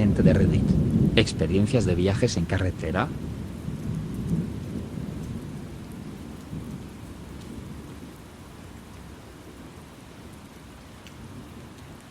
gente de Reddit. ¿Experiencias de viajes en carretera?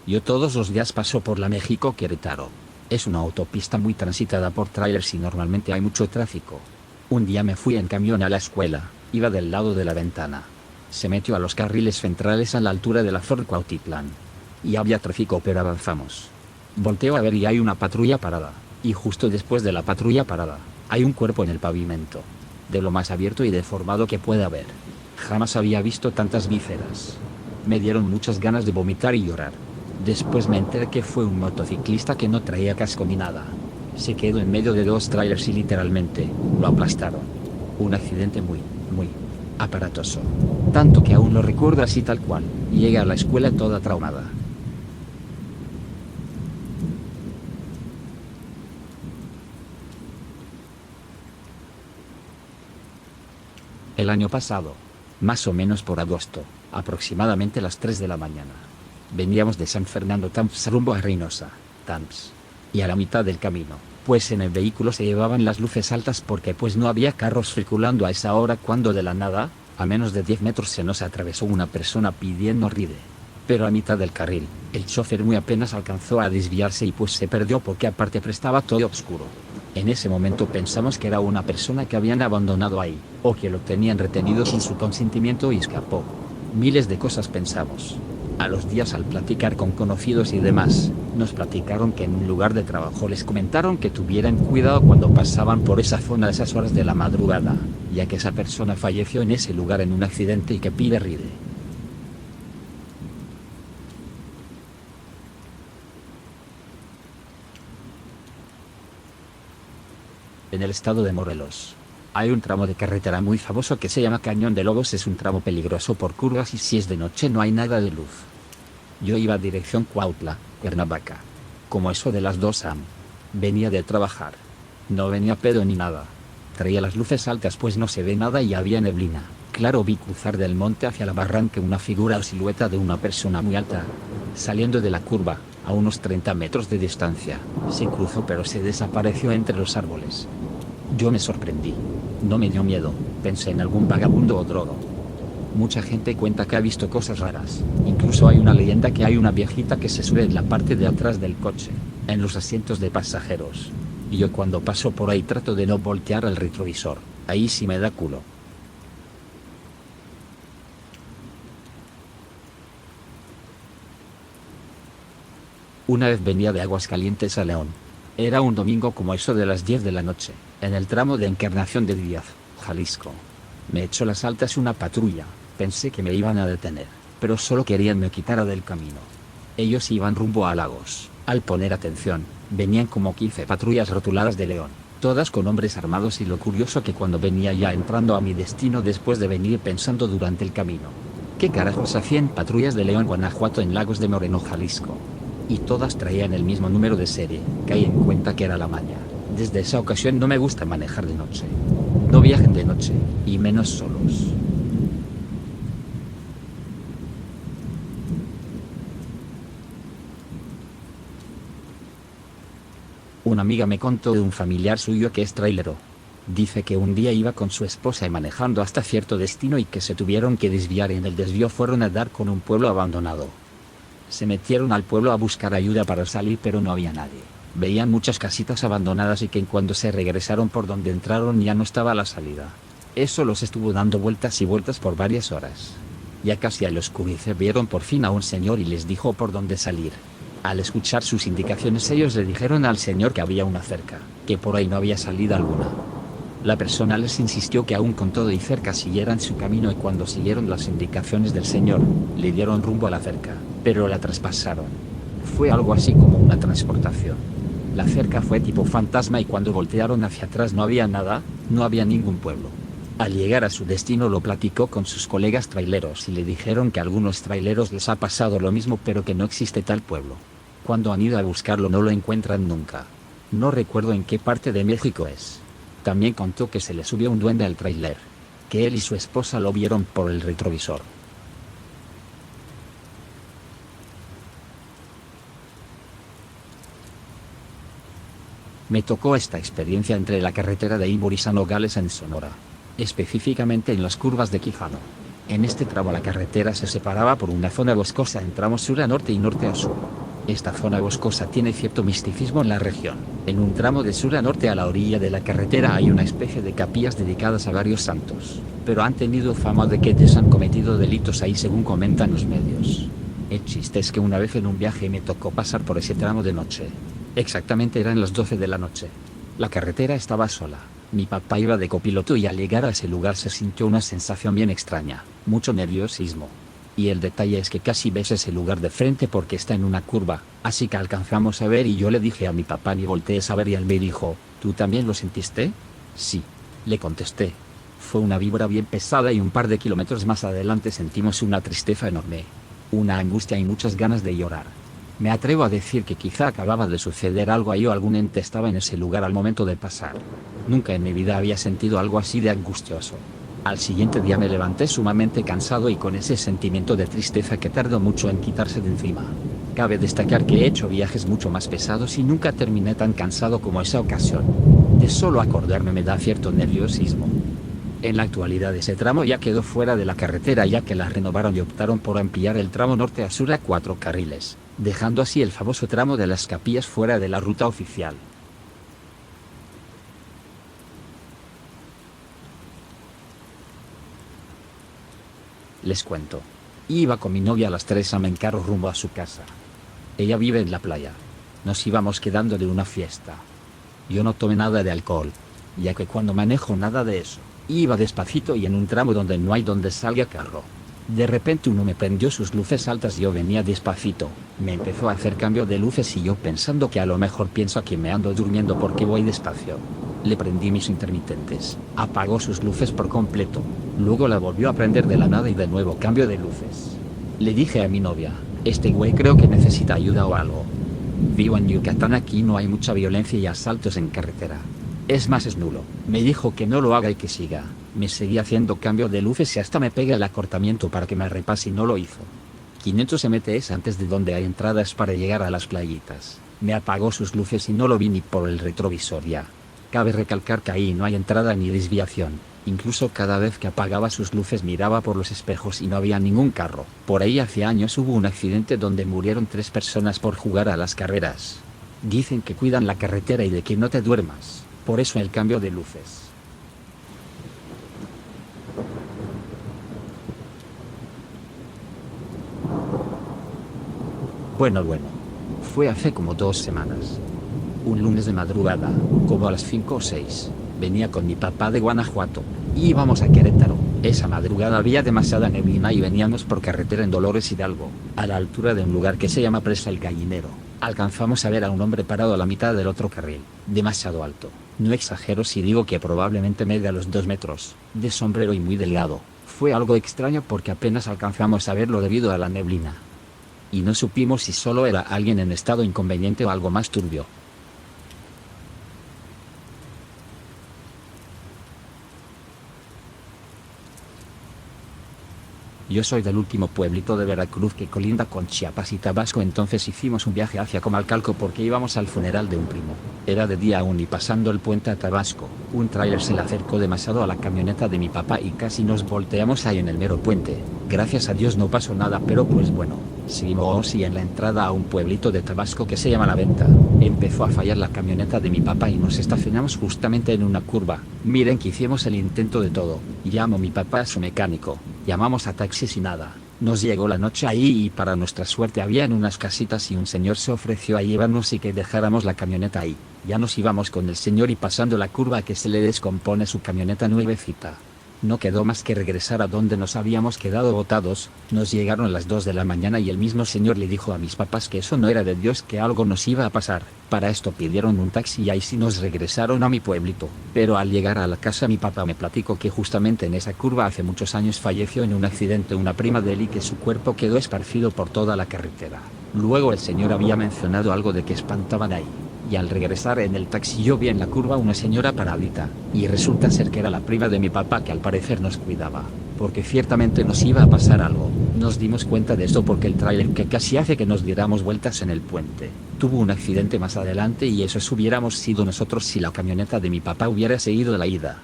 Yo todos los días paso por la México-Querétaro. Es una autopista muy transitada por trailers y normalmente hay mucho tráfico. Un día me fui en camión a la escuela, iba del lado de la ventana. Se metió a los carriles centrales a la altura de la Fort Cuautitlán. Y había tráfico pero avanzamos. Volteo a ver y hay una patrulla parada, y justo después de la patrulla parada, hay un cuerpo en el pavimento. De lo más abierto y deformado que pueda haber. Jamás había visto tantas vísceras. Me dieron muchas ganas de vomitar y llorar. Después me enteré que fue un motociclista que no traía casco ni nada. Se quedó en medio de dos trailers y literalmente, lo aplastaron. Un accidente muy aparatoso. Tanto que aún lo recuerdo así tal cual, y llegué a la escuela toda traumada. El año pasado, más o menos por agosto, aproximadamente las 3 de la mañana. Veníamos de San Fernando Tamps rumbo a Reynosa, Tamps. Y a la mitad del camino, pues en el vehículo se llevaban las luces altas porque pues no había carros circulando a esa hora cuando de la nada, a menos de 10 metros se nos atravesó una persona pidiendo ride. Pero a mitad del carril, el chofer muy apenas alcanzó a desviarse y pues se perdió porque aparte estaba todo oscuro. En ese momento pensamos que era una persona que habían abandonado ahí, o que lo tenían retenido sin su consentimiento y escapó. Miles de cosas pensamos. A los días al platicar con conocidos y demás, nos platicaron que en un lugar de trabajo les comentaron que tuvieran cuidado cuando pasaban por esa zona a esas horas de la madrugada, ya que esa persona falleció en ese lugar en un accidente y que pide ride. En el estado de Morelos, hay un tramo de carretera muy famoso que se llama Cañón de Lobos. Es un tramo peligroso por curvas y si es de noche no hay nada de luz. Yo iba dirección Cuautla, Cuernavaca. Como eso de las 2 am. Venía de trabajar. No venía pedo ni nada. Traía las luces altas pues no se ve nada y había neblina. Claro, vi cruzar del monte hacia la barranca una figura o silueta de una persona muy alta. Saliendo de la curva, a unos 30 metros de distancia, se cruzó pero se desapareció entre los árboles. Yo me sorprendí. No me dio miedo, pensé en algún vagabundo o drogo. Mucha gente cuenta que ha visto cosas raras, incluso hay una leyenda que hay una viejita que se sube en la parte de atrás del coche, en los asientos de pasajeros. Y yo cuando paso por ahí trato de no voltear el retrovisor, ahí sí me da culo. Una vez venía de Aguascalientes a León. Era un domingo como eso de las 10 de la noche, en el tramo de Encarnación de Díaz, Jalisco. Me echó las altas una patrulla, pensé que me iban a detener, pero solo querían me quitara del camino. Ellos iban rumbo a Lagos. Al poner atención, venían como 15 patrullas rotuladas de León, todas con hombres armados y lo curioso que cuando venía ya entrando a mi destino después de venir pensando durante el camino. ¿Qué carajos hacían patrullas de León, Guanajuato en Lagos de Moreno, Jalisco? Y todas traían el mismo número de serie, caí en cuenta que era la maña. Desde esa ocasión no me gusta manejar de noche. No viajen de noche, y menos solos. Una amiga me contó de un familiar suyo que es trailero. Dice que un día iba con su esposa y manejando hasta cierto destino y que se tuvieron que desviar y en el desvío fueron a dar con un pueblo abandonado. Se metieron al pueblo a buscar ayuda para salir pero no había nadie. Veían muchas casitas abandonadas y que cuando se regresaron por donde entraron ya no estaba la salida. Eso los estuvo dando vueltas y vueltas por varias horas. Ya casi al oscurecer vieron por fin a un señor y les dijo por dónde salir. Al escuchar sus indicaciones ellos le dijeron al señor que había una cerca, que por ahí no había salida alguna. La persona les insistió que aún con todo y cerca siguieran su camino y cuando siguieron las indicaciones del señor, le dieron rumbo a la cerca, pero la traspasaron. Fue algo así como una transportación. La cerca fue tipo fantasma y cuando voltearon hacia atrás no había nada, no había ningún pueblo. Al llegar a su destino lo platicó con sus colegas traileros y le dijeron que a algunos traileros les ha pasado lo mismo pero que no existe tal pueblo. Cuando han ido a buscarlo no lo encuentran nunca. No recuerdo en qué parte de México es. También contó que se le subió un duende al trailer, que él y su esposa lo vieron por el retrovisor. Me tocó esta experiencia entre la carretera de Imboriz a Nogales en Sonora, específicamente en las curvas de Quijano. En este tramo la carretera se separaba por una zona boscosa en tramos sur a norte y norte a sur. Esta zona boscosa tiene cierto misticismo en la región. En un tramo de sur a norte a la orilla de la carretera hay una especie de capillas dedicadas a varios santos, pero han tenido fama de que han cometido delitos ahí según comentan los medios. El chiste es que una vez en un viaje me tocó pasar por ese tramo de noche. Exactamente eran las 12 de la noche. La carretera estaba sola. Mi papá iba de copiloto y al llegar a ese lugar se sintió una sensación bien extraña, mucho nerviosismo. Y el detalle es que casi ves ese lugar de frente porque está en una curva, así que alcanzamos a ver y yo le dije a mi papá ni voltees a ver y él me dijo, ¿tú también lo sentiste? Sí, le contesté. Fue una vibra bien pesada y un par de kilómetros más adelante sentimos una tristeza enorme, una angustia y muchas ganas de llorar. Me atrevo a decir que quizá acababa de suceder algo ahí o algún ente estaba en ese lugar al momento de pasar. Nunca en mi vida había sentido algo así de angustioso. Al siguiente día me levanté sumamente cansado y con ese sentimiento de tristeza que tardó mucho en quitarse de encima. Cabe destacar que he hecho viajes mucho más pesados y nunca terminé tan cansado como esa ocasión. De solo acordarme me da cierto nerviosismo. En la actualidad ese tramo ya quedó fuera de la carretera ya que la renovaron y optaron por ampliar el tramo norte a sur a 4 carriles, dejando así el famoso tramo de las capillas fuera de la ruta oficial. Les cuento. Iba con mi novia a las 3 en carro rumbo a su casa. Ella vive en la playa. Nos íbamos quedando de una fiesta. Yo no tomé nada de alcohol, ya que cuando manejo nada de eso. Iba despacito y en un tramo donde no hay donde salga carro. De repente uno me prendió sus luces altas y yo venía despacito. Me empezó a hacer cambio de luces y yo pensando que a lo mejor piensa que me ando durmiendo porque voy despacio. Le prendí mis intermitentes. Apagó sus luces por completo. Luego la volvió a prender de la nada y de nuevo cambio de luces. Le dije a mi novia, este güey creo que necesita ayuda o algo. Vivo en Yucatán, aquí no hay mucha violencia y asaltos en carretera. Es más, es nulo. Me dijo que no lo haga y que siga. Me seguí haciendo cambio de luces y hasta me pegué el acortamiento para que me repase y no lo hizo. 500 MTs antes de donde hay entradas para llegar a las playitas. Me apagó sus luces y no lo vi ni por el retrovisor ya. Cabe recalcar que ahí no hay entrada ni desviación. Incluso cada vez que apagaba sus luces miraba por los espejos y no había ningún carro. Por ahí hace años hubo un accidente donde murieron 3 personas por jugar a las carreras. Dicen que cuidan la carretera y de que no te duermas. Por eso el cambio de luces. Bueno. Fue hace como 2 semanas. Un lunes de madrugada, como a las 5 o 6. Venía con mi papá de Guanajuato. Y íbamos a Querétaro. Esa madrugada había demasiada neblina y veníamos por carretera en Dolores Hidalgo, a la altura de un lugar que se llama Presa El Gallinero. Alcanzamos a ver a un hombre parado a la mitad del otro carril, demasiado alto. No exagero si digo que probablemente media los 2 metros, de sombrero y muy delgado. Fue algo extraño porque apenas alcanzamos a verlo debido a la neblina. Y no supimos si solo era alguien en estado inconveniente o algo más turbio. Yo soy del último pueblito de Veracruz que colinda con Chiapas y Tabasco, entonces hicimos un viaje hacia Comalcalco porque íbamos al funeral de un primo. Era de día aún y pasando el puente a Tabasco, un tráiler se le acercó demasiado a la camioneta de mi papá y casi nos volteamos ahí en el mero puente. Gracias a Dios no pasó nada, pero pues bueno. Seguimos y en la entrada a un pueblito de Tabasco que se llama La Venta, empezó a fallar la camioneta de mi papá y nos estacionamos justamente en una curva. Miren que hicimos el intento de todo. Llamo a mi papá a su mecánico, llamamos a taxis y nada. Nos llegó la noche ahí y para nuestra suerte habían unas casitas y un señor se ofreció a llevarnos y que dejáramos la camioneta ahí. Ya nos íbamos con el señor y pasando la curva que se le descompone su camioneta nuevecita. No quedó más que regresar a donde nos habíamos quedado botados. Nos llegaron las 2 de la mañana y el mismo señor le dijo a mis papás que eso no era de Dios, que algo nos iba a pasar. Para esto pidieron un taxi y ahí sí nos regresaron a mi pueblito. Pero al llegar a la casa mi papá me platicó que justamente en esa curva hace muchos años falleció en un accidente una prima de él y que su cuerpo quedó esparcido por toda la carretera. Luego el señor había mencionado algo de que espantaban ahí. Y al regresar en el taxi yo vi en la curva una señora paradita, y resulta ser que era la prima de mi papá que al parecer nos cuidaba, porque ciertamente nos iba a pasar algo. Nos dimos cuenta de esto porque el tráiler que casi hace que nos diéramos vueltas en el puente tuvo un accidente más adelante y eso hubiéramos sido nosotros si la camioneta de mi papá hubiera seguido la ida.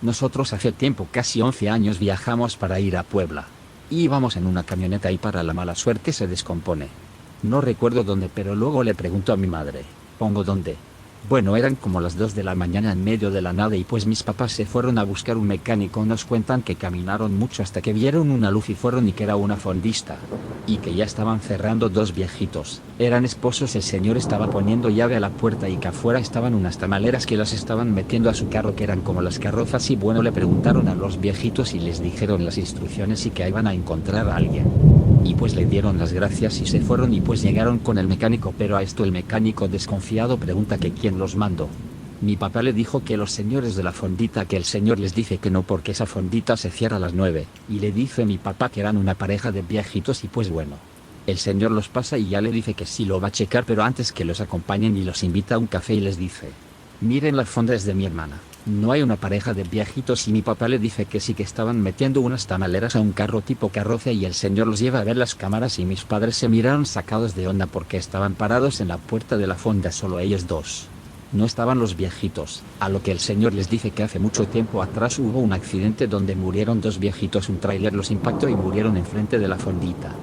Nosotros hace tiempo, casi 11 años, viajamos para ir a Puebla. Íbamos en una camioneta y para la mala suerte se descompone. No recuerdo dónde, pero luego le pregunto a mi madre, ¿pongo dónde? Bueno, eran como las 2 de la mañana en medio de la nada y pues mis papás se fueron a buscar un mecánico. Nos cuentan que caminaron mucho hasta que vieron una luz y fueron y que era una fondista. Y que ya estaban cerrando dos viejitos. Eran esposos, el señor estaba poniendo llave a la puerta y que afuera estaban unas tamaleras que las estaban metiendo a su carro que eran como las carrozas y bueno, le preguntaron a los viejitos y les dijeron las instrucciones y que iban a encontrar a alguien. Y pues le dieron las gracias y se fueron y pues llegaron con el mecánico, pero a esto el mecánico desconfiado pregunta que quién los mandó. Mi papá le dijo que los señores de la fondita, que el señor les dice que no porque esa fondita se cierra a las 9, y le dice mi papá que eran una pareja de viejitos y pues bueno. El señor los pasa y ya le dice que sí lo va a checar, pero antes que los acompañen y los invita a un café y les dice, miren, la fonda es de mi hermana. No hay una pareja de viejitos y mi papá le dice que sí, que estaban metiendo unas tamaleras a un carro tipo carroza y el señor los lleva a ver las cámaras y mis padres se miraron sacados de onda porque estaban parados en la puerta de la fonda solo ellos dos. No estaban los viejitos, a lo que el señor les dice que hace mucho tiempo atrás hubo un accidente donde murieron dos viejitos, un tráiler los impactó y murieron enfrente de la fondita.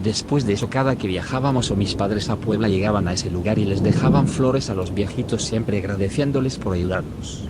Después de eso, cada que viajábamos o mis padres a Puebla llegaban a ese lugar y les dejaban flores a los viejitos, siempre agradeciéndoles por ayudarnos.